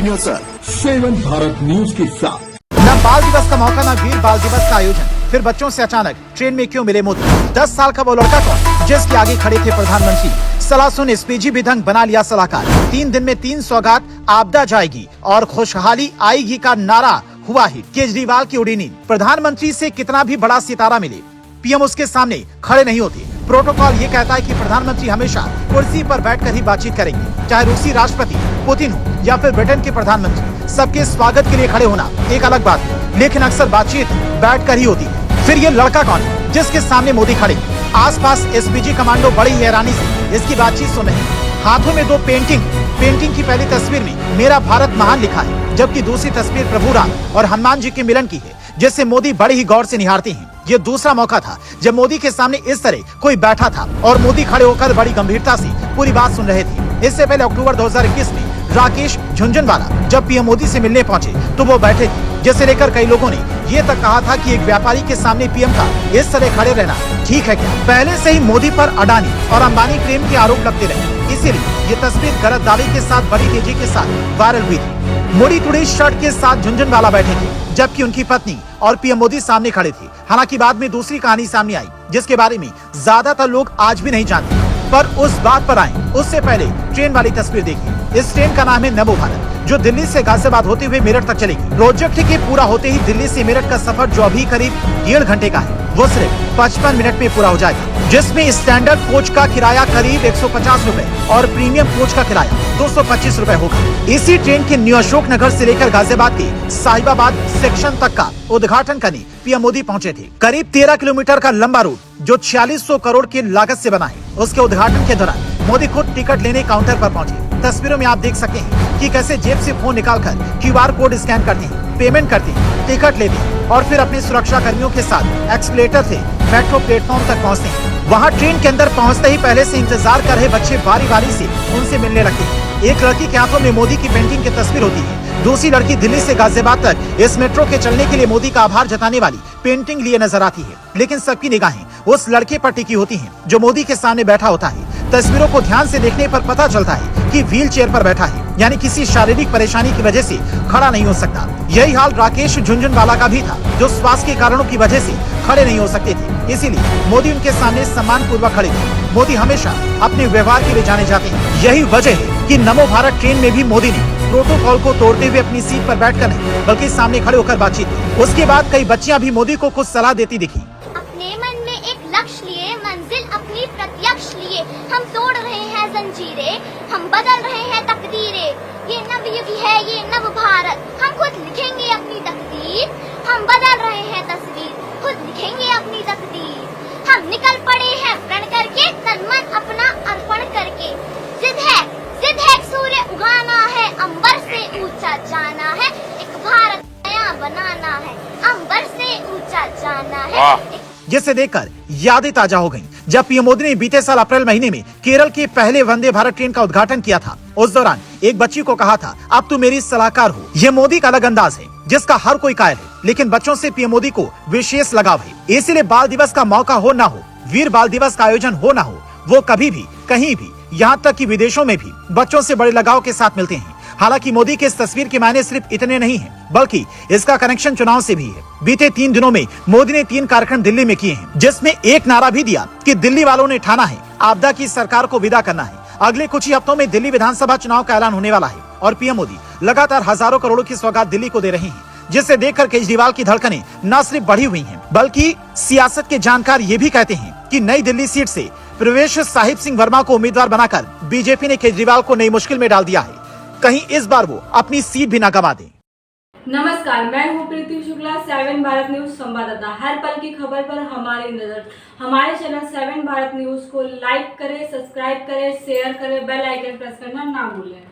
Continue sir 7 Bharat news के साथ। न बाल दिवस का मौका, न वीर बाल दिवस का आयोजन, फिर बच्चों से अचानक ट्रेन में क्यों मिले मोदी? 10 साल का वो लड़का कौन जिसके आगे खड़े थे प्रधानमंत्री? सलाह सुन एसपीजी भी ढंग बना लिया सलाहकार। 3 दिन में 3 सौगात, आपदा जाएगी और खुशहाली आएगी का नारा हुआ ही केजरीवाल की उड़ी नींद। प्रधानमंत्री से कितना भी बड़ा सितारा मिले, पीएम उसके सामने खड़े नहीं होते। प्रोटोकॉल ये कहता है कि प्रधानमंत्री हमेशा कुर्सी पर बैठकर ही बातचीत करेंगे, चाहे रूसी राष्ट्रपति पुतिन हो या फिर ब्रिटेन के प्रधानमंत्री। सबके स्वागत के लिए खड़े होना एक अलग बात है, लेकिन अक्सर बातचीत बैठकर ही होती है। फिर ये लड़का कौन है जिसके सामने मोदी खड़े? आसपास एसपीजी कमांडो बड़ी हैरानी से इसकी बातचीत सुन रहे हैं। हाथों में 2 पेंटिंग की पहली तस्वीर में मेरा भारत महान लिखा है, जबकि दूसरी तस्वीर प्रभु राम और हनुमान जी के मिलन की है, जिसे मोदी बड़े ही गौर से निहारते हैं। ये दूसरा मौका था जब मोदी के सामने इस तरह कोई बैठा था और मोदी खड़े होकर बड़ी गंभीरता से पूरी बात सुन रहे थे। इससे पहले अक्टूबर 2021 में राकेश झुनझुनवाला जब पीएम मोदी से मिलने पहुंचे तो वो बैठे थे, जिसे लेकर कई लोगों ने ये तक कहा था कि एक व्यापारी के सामने पीएम का इस तरह खड़े रहना ठीक है क्या? पहले से ही मोदी पर अडानी और अंबानी प्रेम के आरोप लगते रहे, इसीलिए ये तस्वीर गलत दावे के साथ बड़ी तेजी के साथ वायरल हुई थी। मुड़ी तुड़ी शर्ट के साथ झुनझुनवाला बैठे थे, जबकि उनकी पत्नी और पीएम मोदी सामने खड़े थे। हालांकि बाद में दूसरी कहानी सामने आई, जिसके बारे में ज्यादातर लोग आज भी नहीं जानते। पर उस बात पर आए उससे पहले ट्रेन वाली तस्वीर देखिए। इस ट्रेन का नाम है नमो भारत, जो दिल्ली से गाजियाबाद होते हुए मेरठ तक चलेगी। प्रोजेक्ट के पूरा होते ही दिल्ली से मेरठ का सफर, जो अभी करीब 1.5 घंटे का है, वो सिर्फ 55 मिनट में पूरा हो जाएगा, जिसमें स्टैंडर्ड कोच का किराया करीब 150 रूपए और प्रीमियम कोच का किराया 225 रूपए होगा। इसी ट्रेन के न्यू अशोक नगर से लेकर गाजियाबाद के साहिबाबाद सेक्शन तक का उद्घाटन करने पीएम मोदी पहुंचे थे। करीब 13 किलोमीटर का लंबा रूट, जो 4600 करोड़ की लागत से बना है, उसके उद्घाटन के दौरान मोदी खुद टिकट लेने काउंटर पर पहुंचे। तस्वीरों में आप देख सकते हैं कि कैसे जेब से फोन निकालकर क्यूआर कोड स्कैन करते हैं, पेमेंट करते हैं, टिकट लेते हैं और फिर अपने सुरक्षा कर्मियों के साथ एक्सीलेटर से मेट्रो प्लेटफॉर्म तक पहुंचते हैं। वहां ट्रेन के अंदर पहुंचते ही पहले से इंतजार कर रहे बच्चे बारी बारी से उनसे मिलने लगते हैं। एक लड़की के हाथों में मोदी की पेंटिंग की तस्वीर होती है, दूसरी लड़की दिल्ली से गाजियाबाद तक इस मेट्रो के चलने के लिए मोदी का आभार जताने वाली पेंटिंग लिए नजर आती है। लेकिन सबकी निगाहें उस लड़के पर टिकी होती हैं जो मोदी के सामने बैठा होता है। तस्वीरों को ध्यान से देखने पर पता चलता है कि व्हील चेयर पर बैठा है, यानी किसी शारीरिक परेशानी की वजह से खड़ा नहीं हो सकता। यही हाल राकेश झुनझुनवाला का भी था, जो स्वास्थ्य के कारणों की वजह से खड़े नहीं हो सकते थे, इसीलिए मोदी उनके सामने सम्मान पूर्वक खड़े थे। मोदी हमेशा अपने व्यवहार के लिए जाने जाते हैं। यही वजह है कि नमो भारत ट्रेन में भी मोदी ने प्रोटोकॉल को तोड़ते हुए अपनी सीट पर बैठकर नहीं, बल्कि सामने खड़े होकर बातचीत की। उसके बाद कई बच्चियां भी मोदी को कुछ सलाह देती दिखी। अपने मन में एक लक्ष्य लिए, मंजिल अपनी प्रत्यक्ष लिए, हम तोड़ रहे हैं जंजीरें, हम बदल रहे हैं तकदीरें। ये नवयुग है, ये नव भारत, हम खुद लिखेंगे अपनी तकदीर। हम बदल रहे हैं तस्वीर, खुद लिखेंगे अपनी तकदीर। हम निकल पड़े हैं प्रण करके, तन मन अपना अर्पण करके। जिद है सूर्य उगाना है, अंबर से ऊंचा जाना है, एक भारत नया बनाना है, अंबर से ऊंचा जाना है। जिसे देखकर यादें ताजा हो गईं, जब पीएम मोदी ने बीते साल अप्रैल महीने में केरल के पहले वंदे भारत ट्रेन का उद्घाटन किया था। उस दौरान एक बच्ची को कहा था, अब तू मेरी सलाहकार हो। ये मोदी का अलग अंदाज है, जिसका हर कोई कायल है, लेकिन बच्चों से पीएम मोदी को विशेष लगाव है। इसीलिए बाल दिवस का मौका हो ना हो, वीर बाल दिवस का आयोजन हो ना हो, वो कभी भी, कहीं भी, यहाँ तक कि विदेशों में भी बच्चों से बड़े लगाव के साथ मिलते हैं। हालांकि मोदी के इस तस्वीर के मायने सिर्फ इतने नहीं हैं, बल्कि इसका कनेक्शन चुनाव से भी है। बीते 3 दिनों में मोदी ने 3 कार्यक्रम दिल्ली में किए हैं, जिसमें एक नारा भी दिया कि दिल्ली वालों ने ठाना है, आपदा की सरकार को विदा करना है। अगले कुछ ही हफ्तों में दिल्ली विधानसभा चुनाव का ऐलान होने वाला है और पीएम मोदी लगातार हजारों करोड़ों की सौगात दिल्ली को दे रहे हैं, जिसे देखकर केजरीवाल की धड़कनें न सिर्फ बढ़ी हुई हैं, बल्कि सियासत के जानकार ये भी कहते हैं कि नई दिल्ली सीट से प्रवेश साहिब सिंह वर्मा को उम्मीदवार बनाकर बीजेपी ने केजरीवाल को नई मुश्किल में डाल दिया है। कहीं इस बार वो अपनी सीट भी न गवा दें। नमस्कार, मैं हूँ प्रीति शुक्ला, 7 भारत न्यूज संवाददाता। हर पल की खबर पर हमारी नजर। हमारे चैनल 7 भारत न्यूज को लाइक करें, सब्सक्राइब करें, शेयर करें, बेल आइकन प्रेस करना ना भूलें।